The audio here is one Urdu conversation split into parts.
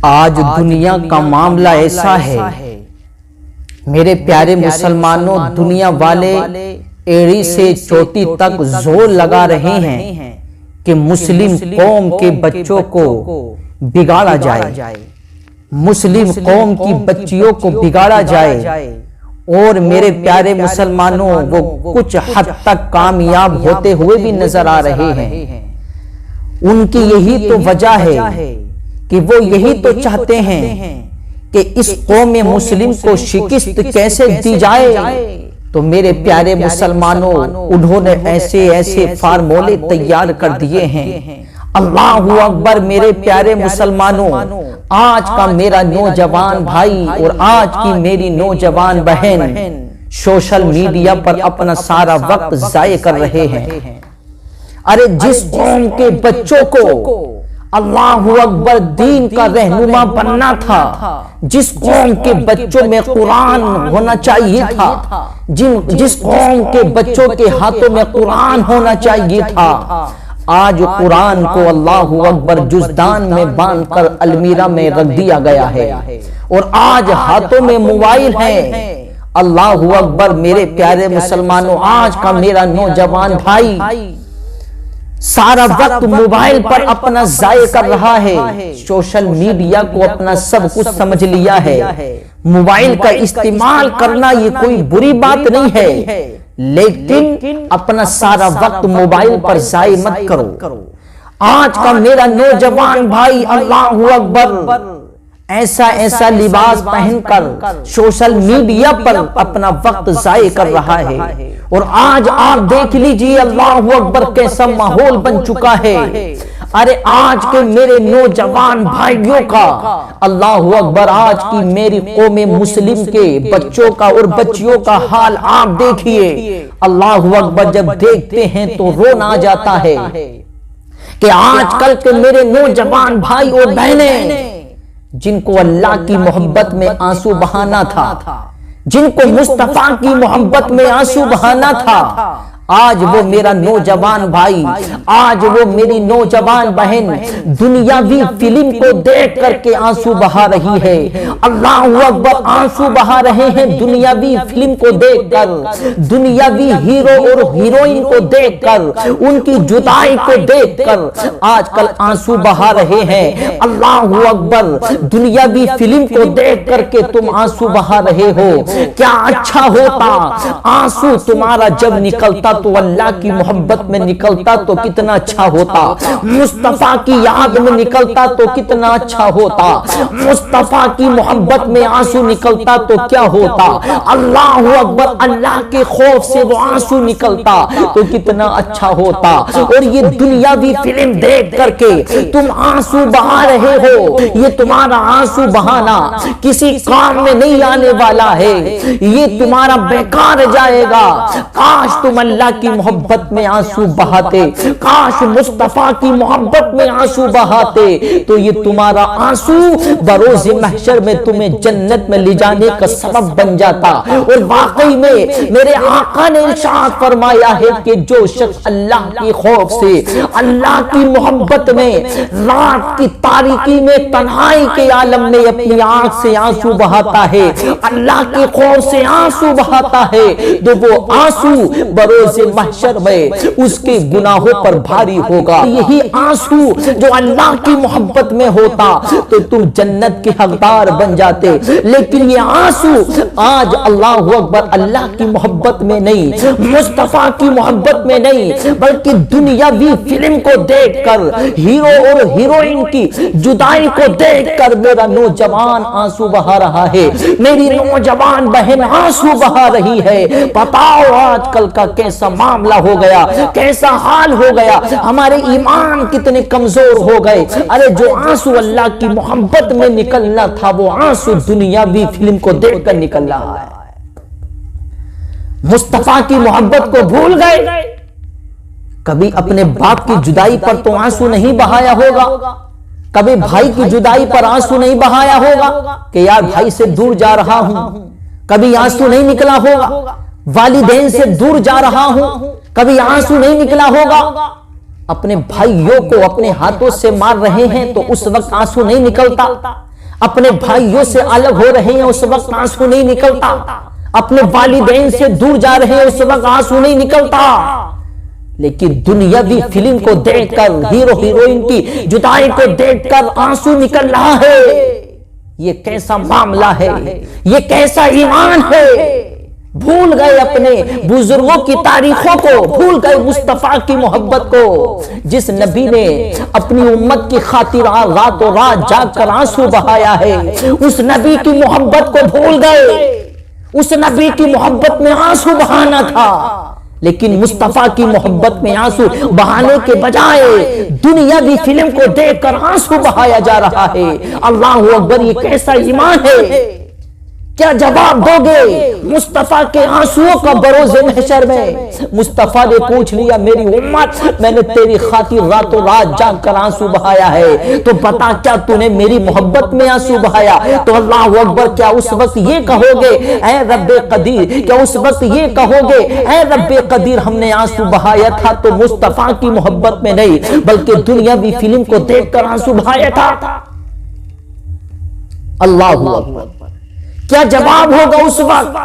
آج دنیا کا معاملہ ایسا ہے میرے پیارے مسلمانوں، دنیا والے ایڑی سے چوٹی تک زور لگا رہے ہیں کہ مسلم قوم کے بچوں کو بگاڑا جائے، مسلم قوم کی بچیوں کو بگاڑا جائے، اور میرے پیارے مسلمانوں وہ کچھ حد تک کامیاب ہوتے ہوئے بھی نظر آ رہے ہیں۔ ان کی یہی تو وجہ ہے کہ وہ یہی تو چاہتے ہیں کہ اس قوم مسلم کو شکست کیسے دی جائے۔ تو میرے پیارے مسلمانوں، انہوں نے ایسے فارمولے تیار کر دیے ہیں۔ اللہ اکبر میرے پیارے مسلمانوں، آج کا میرا نوجوان بھائی اور آج کی میری نوجوان بہن سوشل میڈیا پر اپنا سارا وقت ضائع کر رہے ہیں۔ ارے جس قوم کے بچوں کو اللہ اکبر دین کا رہنما بننا تھا، جس قوم کے بچوں میں قرآن ہونا چاہیے تھا، جس قوم کے بچوں کے ہاتھوں میں قرآن ہونا چاہیے تھا، آج قرآن کو اللہ اکبر جزدان میں باندھ کر المیرہ میں رکھ دیا گیا ہے، اور آج ہاتھوں میں موبائل ہے۔ اللہ اکبر میرے پیارے مسلمانوں، آج کا میرا نوجوان بھائی سارا وقت موبائل پر اپنا ضائع کر رہا ہے، سوشل میڈیا کو اپنا سب کچھ سمجھ لیا ہے۔ موبائل کا استعمال کرنا یہ کوئی بری بات نہیں ہے، لیکن اپنا سارا وقت موبائل پر ضائع مت کرو۔ آج کا میرا نوجوان بھائی اللہ اکبر ایسا لباس پہن کر سوشل میڈیا پر اپنا وقت ضائع کر رہا ہے، اور آج آپ دیکھ لیجئے اللہ اکبر کیسا ماحول بن چکا ہے۔ ارے آج کے میرے نوجوان بھائیوں کا اللہ اکبر، آج کی میری قوم مسلم کے بچوں کا اور بچیوں کا حال آپ دیکھیے۔ اللہ اکبر جب دیکھتے ہیں تو رونا آ جاتا ہے کہ آج کل کے میرے نوجوان بھائی اور بہنیں جن کو اللہ کی محبت میں آنسو بہانا تھا، جن کو مصطفیٰ کی محبت میں آنسو بہانا تھا، آج وہ میرا نوجوان بھائی، آج وہ میری نوجوان بہن دنیاوی فلم کو دیکھ کر کے آنسو بہا رہی ہے۔ اللہ اکبر آنسو بہا رہے ہیں دنیاوی فلم کو دیکھ کر، دنیاوی ہیرو اور ہیروئن کو دیکھ کر، ان کی جدائی کو دیکھ کر آج کل آنسو بہا رہے ہیں۔ اللہ اکبر دنیاوی فلم کو دیکھ کر کے تم آنسو بہا رہے ہو، کیا اچھا ہوتا آنسو تمہارا جب نکلتا تو اللہ کی محبت میں نکلتا تو کتنا اچھا ہوتا، مصطفیٰ کی یاد میں نکلتا تو کتنا اچھا ہوتا، مصطفیٰ کی محبت میں آنسو نکلتا تو کیا ہوتا، اللہ اکبر اللہ کے خوف سے وہ آنسو نکلتا تو کتنا اچھا ہوتا۔ اور یہ دنیاوی فلم دیکھ کر کے تم آنسو بہا رہے ہو، یہ تمہارا آنسو بہانا کسی کام میں نہیں آنے والا ہے، یہ تمہارا بیکار جائے گا۔ کاش تم اللہ کی محبت میں آنسو بہاتے، کاش مصطفیٰ کی محبت میں آنسو بہاتے، تو یہ تمہارا آنسو بروز محشر میں تمہیں جنت میں لے جانے کا سبب بن جاتا۔ اور واقعی میں میرے آقا نے ارشاد فرمایا ہے کہ جو شخص اللہ کی خوف سے، اللہ کی محبت میں رات کی تاریکی میں تنہائی کے عالم میں اپنی آنکھ سے آنسو بہاتا ہے، اللہ کے خوف سے آنسو بہاتا ہے، تو وہ آنسو بروز محشر میں اس کے گناہوں پر بھاری ہوگا۔ یہی آنسو جو اللہ کی محبت میں ہوتا تو تم جنت کے حقدار بن جاتے، لیکن یہ آنسو آج اللہ اکبر اللہ کی محبت میں نہیں، مصطفیٰ کی محبت میں نہیں، بلکہ دنیاوی فلم کو دیکھ کر، ہیرو اور ہیروئن کی جدائی کو دیکھ کر میرا نوجوان آنسو بہا رہا ہے، میری نوجوان بہن آنسو بہا رہی ہے۔ بتاؤ آج کل کا کیسا معاملہ ہو گیا، کیسا حال ہو گیا، ہمارے ایمان کتنے کمزور ہو گئے۔ ارے جو آنسو اللہ کی محبت میں نکلنا تھا وہ آنسو دنیاوی فلم کو دیکھ کر نکل رہا ہے۔ مصطفیٰ کی محبت کو بھول گئے۔ کبھی اپنے باپ کی جدائی پر تو آنسو نہیں بہایا ہوگا، کبھی بھائی کی جدائی پر آنسو نہیں بہایا ہوگا کہ یار بھائی سے دور جا رہا ہوں، کبھی آنسو نہیں نکلا ہوگا، والدین سے دور جا رہا ہوں، کبھی آنسو نہیں نکلا ہوگا، اپنے بھائیوں کو اپنے ہاتھوں سے مار رہے ہیں تو اس وقت آنسو نہیں نکلتا، اپنے بھائیوں سے الگ ہو رہے ہیں اس وقت آنسو نہیں نکلتا، اپنے والدین سے دور جا رہے ہیں اس وقت آنسو نہیں نکلتا، لیکن دنیاوی فلم کو دیکھ کر، ہیرو ہیروئن کی جدائی کو دیکھ کر آنسو نکل رہا ہے۔ یہ کیسا معاملہ ہے، یہ کیسا ایمان ہے؟ بھول گئے اپنے بزرگوں کی تاریخوں کو، بھول گئے مصطفیٰ کی محبت کو، جس نبی نے اپنی امت کی خاطر رات و رات جاگ کر آنسو بہایا ہے، اس نبی کی محبت کو بھول گئے۔ اس نبی کی محبت میں آنسو بہانا تھا، لیکن مصطفیٰ کی محبت میں آنسو بہانے کے بجائے دنیاوی فلم کو دیکھ کر آنسو بہایا جا رہا ہے۔ اللہ اکبر، یہ کیسا ایمان ہے؟ کیا جواب دو گے مصطفیٰ کے آنسوؤں کا بروز محشر میں؟ مصطفیٰ نے پوچھ لیا، میری امت، میں نے تیری خاطر رات و رات جاگ کر آنسو بہایا ہے، تو بتا کیا تو نے میری محبت میں آنسو بہایا؟ تو اللہ اکبر، کیا اس وقت یہ کہو گے اے رب قدیر، کیا اس وقت یہ کہو گے اے رب قدیر ہم نے آنسو بہایا تھا تو مصطفیٰ کی محبت میں نہیں بلکہ دنیاوی فلم کو دیکھ کر آنسو بہایا تھا؟ اللہ اکبر، کیا جواب ہوگا اس وقت؟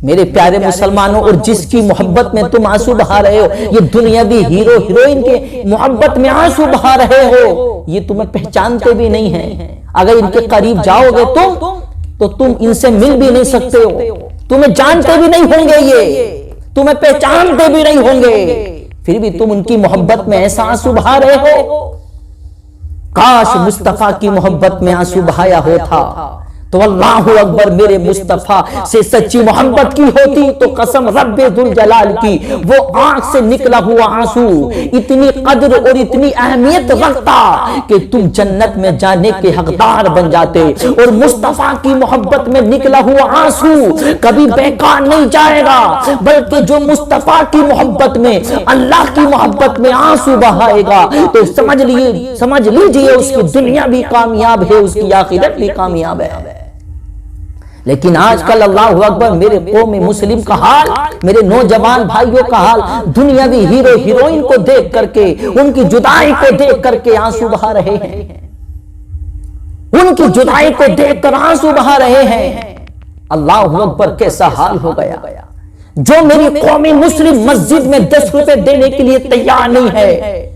میرے پیارے مسلمانوں، اور جس کی محبت میں تم آنسو بہا رہے ہو، یہ دنیاوی ہیرو ہیروئن کے محبت میں آنسو بہا رہے ہو، یہ تمہیں پہچانتے بھی نہیں ہیں۔ اگر ان کے قریب جاؤ گے تو تم ان سے مل بھی نہیں سکتے ہو، تمہیں جانتے بھی نہیں ہوں گے، یہ تمہیں پہچانتے بھی نہیں ہوں گے، پھر بھی تم ان کی محبت میں ایسا آنسو بہا رہے ہو۔ کاش مصطفیٰ کی محبت میں آنسو بہایا ہوتا تو اللہ اکبر، میرے مصطفیٰ سے سچی محبت کی ہوتی تو قسم رب ذوالجلال کی وہ آنکھ سے نکلا ہوا آنسو اتنی قدر اور اتنی اہمیت رکھتا کہ تم جنت میں جانے کے حقدار بن جاتے، اور مصطفیٰ کی محبت میں نکلا ہوا آنسو کبھی بیکار نہیں جائے گا، بلکہ جو مصطفیٰ کی محبت میں، اللہ کی محبت میں آنسو بہائے گا تو سمجھ لیجئے اس کی دنیا بھی کامیاب ہے، اس کی آخرت بھی کامیاب ہے۔ لیکن آج کل اللہ اکبر، میرے قوم مسلم کا حال، میرے نوجوان بھائیوں کا حال، دنیاوی ہیرو ہیروئن کو دیکھ کر کے، ان کی جدائی کو دیکھ کر کے آنسو بہا رہے ہیں، ان کی جدائی کو دیکھ کر آنسو بہا رہے ہیں۔ اللہ اکبر، کیسا حال ہو گیا! جو میری قوم مسلم مسجد میں 10 روپے دینے کے لیے تیار نہیں ہے،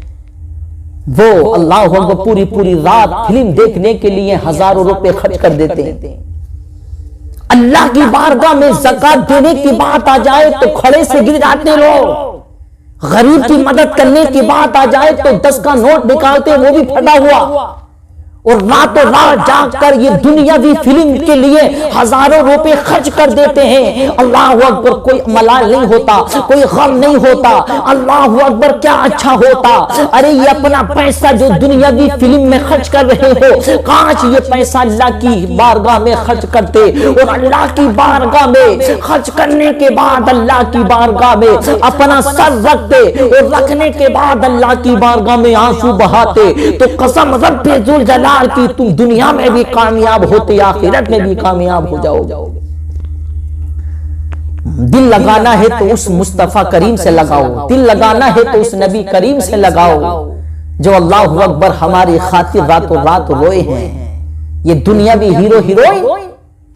وہ اللہ اکبر پوری رات فلم دیکھنے کے لیے ہزاروں روپے خرچ کر دیتے ہیں۔ اللہ کی بارگاہ میں زکوٰۃ دینے کی بات آ جائے تو کھڑے سے گر جاتے لوگ، غریب کی مدد کرنے کی بات آ جائے تو 10 کا نوٹ نکالتے، وہ بھی پھٹا ہوا، اور رات جاگ کر یہ دنیاوی فلم کے لیے ہزاروں روپے خرچ کر دیتے ہیں۔ اللہ اکبر، کوئی ملال نہیں ہوتا، کوئی غم نہیں ہوتا۔ اللہ اکبر، کیا اچھا ہوتا! ارے یہ اپنا پیسہ جو دنیاوی فلم میں خرچ کر رہے ہو، کاش یہ پیسہ اللہ کی بارگاہ میں خرچ کرتے، اور اللہ کی بارگاہ میں خرچ کرنے کے بعد اللہ کی بارگاہ میں اپنا سر رکھتے، اور رکھنے کے بعد اللہ کی بارگاہ میں آنسو بہاتے، تو قسم رب ذوالجلال کی تم دنیا میں بھی کامیاب ہوتے، آخرت میں بھی کامیاب ہو جاؤ گے۔ دل لگانا ہے تو اس مصطفیٰ کریم سے لگاؤ، دل لگانا ہے تو اس نبی کریم سے لگاؤ جو اللہ اکبر ہماری خاطر رات و رات روئے ہیں۔ یہ دنیاوی ہیرو ہیروئن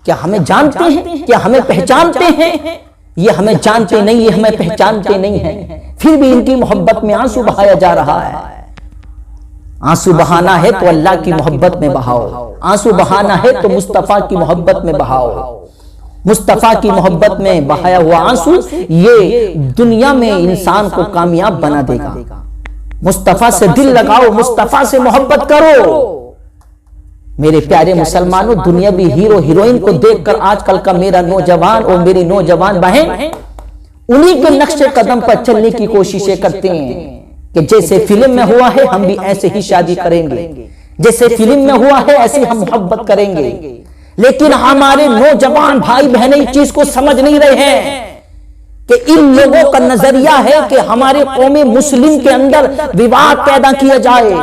کیا ہمیں جانتے ہیں؟ کیا ہمیں پہچانتے ہیں؟ یہ ہمیں جانتے نہیں، یہ ہمیں پہچانتے نہیں ہیں، پھر بھی ان کی محبت میں آنسو بہایا جا رہا ہے۔ آنسو بہانا ہے تو اللہ کی محبت میں بہاؤ، آنسو بہانا ہے تو مصطفیٰ کی محبت میں بہاؤ۔ مصطفیٰ کی محبت میں بہایا ہوا آنسو یہ دنیا میں انسان کو کامیاب بنا دے گا۔ مصطفیٰ سے دل لگاؤ، مصطفیٰ سے محبت کرو۔ میرے پیارے مسلمانوں، دنیاوی ہیرو ہیروئن کو دیکھ کر آج کل کا میرا نوجوان اور میری نوجوان بہن انہی کے نقش قدم پر چلنے کی کوششیں کرتے ہیں کہ جیسے فلم میں ہوا ہے ہم بھی ایسے ہی شادی کریں گے، جیسے فلم میں ہوا ہے ایسے ہم محبت کریں گے۔ لیکن ہمارے نوجوان بھائی بہنیں اس چیز کو سمجھ نہیں رہے ہیں کہ ان لوگوں کا نظریہ ہے کہ ہمارے قوم مسلم کے اندر وواد پیدا کیا جائے،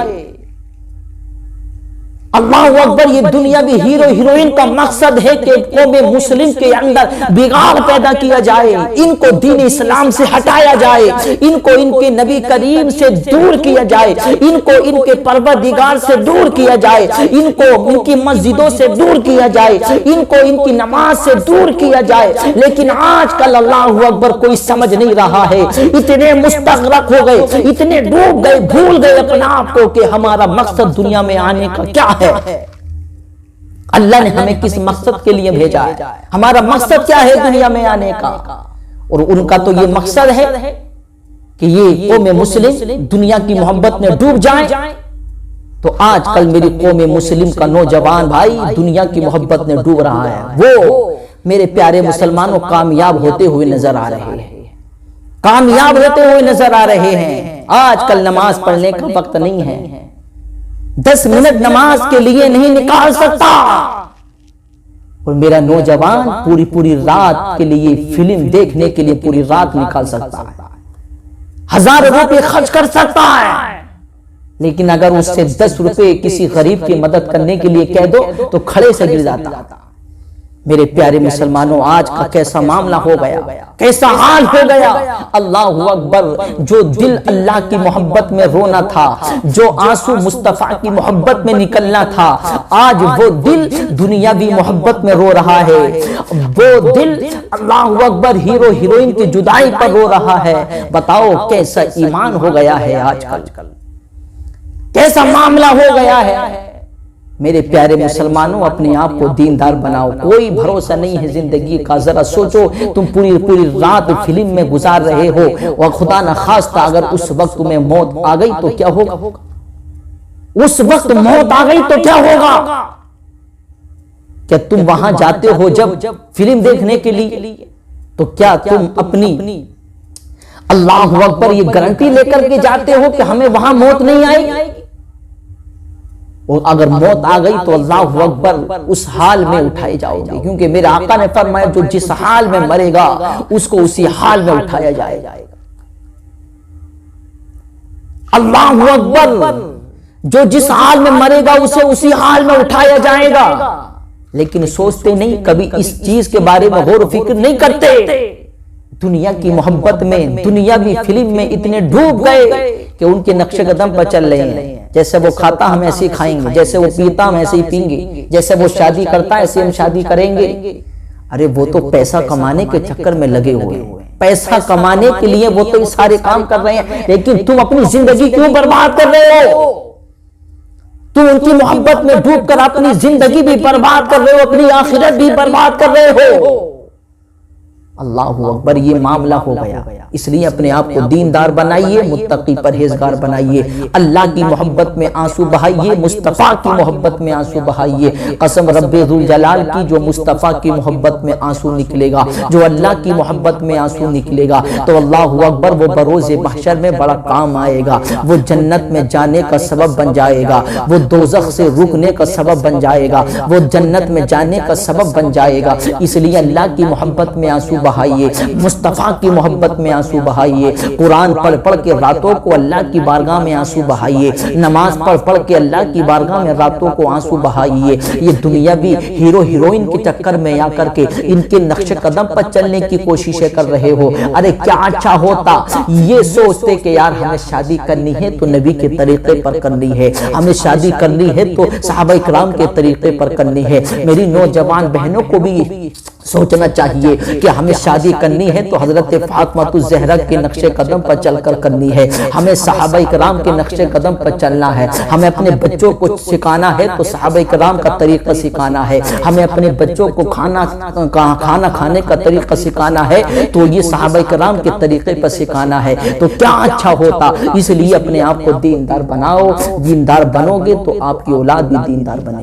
اللہ اکبر، یہ دنیاوی ہیرو ہیروئن کا مقصد ہے کہ قوم مسلم کے اندر بگاڑ پیدا کیا جائے، ان کو دین اسلام سے ہٹایا جائے، ان کو ان کے نبی کریم سے دور کیا جائے، ان کو ان کے پروردگار سے دور کیا جائے، ان کو ان کی مسجدوں سے دور کیا جائے، ان کو ان کی نماز سے دور کیا جائے۔ لیکن آج کل اللہ اکبر کوئی سمجھ نہیں رہا ہے، اتنے مستغرق ہو گئے، اتنے ڈوب گئے، بھول گئے اپنے آپ کو کہ ہمارا مقصد دنیا میں آنے کا کیا ہے، اللہ نے ہمیں کس مقصد کے لیے بھیجا ہے، ہمارا مقصد کیا ہے دنیا میں آنے کا۔ اور ان کا تو یہ مقصد ہے کہ یہ قوم مسلم دنیا کی محبت میں ڈوب جائیں۔ تو آج کل میری قوم مسلم کا نوجوان بھائی دنیا کی محبت میں ڈوب رہا ہے، وہ میرے پیارے مسلمانوں کامیاب ہوتے ہوئے نظر آ رہے ہیں، کامیاب ہوتے ہوئے نظر آ رہے ہیں۔ آج کل نماز پڑھنے کا وقت نہیں ہے، 10 منٹ نماز کے لیے نہیں نکال سکتا، اور میرا نوجوان پوری رات کے لیے فلم دیکھنے کے لیے پوری رات نکال سکتا ہے، 1000 روپے خرچ کر سکتا ہے، لیکن اگر اس سے 10 روپے کسی غریب کی مدد کرنے کے لیے کہہ دو تو کھڑے سے گر جاتا۔ میرے پیارے مسلمانوں، آج کا کیسا معاملہ ہو گیا، کیسا حال ہو گیا۔ اللہ اکبر، جو دل اللہ کی محبت میں رونا تھا، جو آنسو مصطفیٰ کی محبت میں نکلنا تھا، آج وہ دل دنیاوی محبت میں رو رہا ہے، وہ دل اللہ اکبر ہیرو ہیروئن کی جدائی پر رو رہا ہے۔ بتاؤ کیسا ایمان ہو گیا ہے آج کل، کیسا معاملہ ہو گیا ہے۔ میرے پیارے مسلمانوں، اپنے آپ کو دیندار بناؤ، کوئی بھروسہ نہیں ہے زندگی کا۔ ذرا سوچو، تم پوری رات فلم میں گزار رہے ہو، اور خدا نخواستہ اگر اس وقت تمہیں موت آ گئی تو کیا ہوگا؟ اس وقت موت آ گئی تو کیا ہوگا؟ کیا تم وہاں جاتے ہو جب فلم دیکھنے کے لیے، تو کیا تم اپنی اللہ اکبر یہ گارنٹی لے کر کے جاتے ہو کہ ہمیں وہاں موت نہیں آئے گی؟ اور اگر موت آ گئی تو اللہ اکبر اس حال میں اٹھائے جاؤ گے، کیونکہ میرے آقا نے فرمایا جو جس حال میں مرے گا اس کو اسی حال میں اٹھایا جائے گا۔ اللہ اکبر، جو جس حال میں مرے گا اسے اسی حال میں اٹھایا جائے گا۔ لیکن سوچتے نہیں، کبھی اس چیز کے بارے میں غور و فکر نہیں کرتے، دنیا کی محبت میں، دنیاوی فلم میں اتنے ڈوب گئے کہ ان کے نقش قدم پر چل رہے ہیں۔ جیسے وہ کھاتا ہم ایسے ہی کھائیں گے، جیسے وہ پیتا ہم ایسے ہی پئیں گے، جیسے وہ شادی کرتا ایسے ہم شادی کریں گے۔ ارے وہ تو پیسہ کمانے کے چکر میں لگے ہوئے ہیں، پیسہ کمانے کے لیے وہ تو سارے کام کر رہے ہیں، لیکن تم اپنی زندگی کیوں برباد کر رہے ہو؟ تم ان کی محبت میں ڈوب کر اپنی زندگی بھی برباد کر رہے ہو، اپنی آخرت بھی برباد کر رہے ہو۔ اللہ اکبر، یہ معاملہ ہو گیا۔ اس لیے اپنے آپ کو دیندار بنائیے، متقی پرہیزگار بنائیے، اللہ کی محبت میں آنسو بہائیے، مصطفیٰ کی محبت میں آنسو بہائیے۔ قسم رب ذوالجلال کی، جو مصطفیٰ کی محبت میں آنسو نکلے گا، جو اللہ کی محبت میں آنسو نکلے گا، تو اللہ اکبر وہ بروز محشر میں بڑا کام آئے گا، وہ جنت میں جانے کا سبب بن جائے گا، وہ دوزخ سے رکنے کا سبب بن جائے گا، وہ جنت میں جانے کا سبب بن جائے گا۔ اس لیے اللہ کی محبت میں آنسو بہائیے، مصطفیٰ کی محبت میں آنسو بہائیے، قرآن پڑھ پڑھ کے راتوں کو اللہ کی بارگاہ میں آنسو بہائیے، نماز پڑھ پڑھ کے اللہ کی بارگاہ میں راتوں کو آنسو بہائیے۔ یہ دنیاوی ہیرو ہیروئن کے چکر میں آ کر کے ان کے نقش قدم پر چلنے کی کوششیں کر رہے ہو۔ ارے کیا اچھا ہوتا یہ سوچتے کہ یار ہمیں شادی کرنی ہے تو نبی کے طریقے پر کرنی ہے، ہمیں شادی کرنی ہے تو صحابہ کرام کے طریقے پر کرنی ہے۔ میری نوجوان بہنوں کو بھی سوچنا چاہیے کہ ہمیں شادی کرنی ہے تو حضرت فاطمہ الزہرا کے نقش قدم پر چل کر کرنی ہے، ہمیں صحابہ کرام کے نقش قدم پر چلنا ہے، ہمیں اپنے بچوں کو سکھانا ہے تو صحابہ کرام کا طریقہ سکھانا ہے، ہمیں اپنے بچوں کو کھانا کھانے کا طریقہ سکھانا ہے تو یہ صحابہ کرام کے طریقے پر سکھانا ہے۔ تو کیا اچھا ہوتا۔ اس لیے اپنے آپ کو دیندار بناؤ، دیندار بنو گے تو آپ کی اولاد بھی دیندار بنے گی۔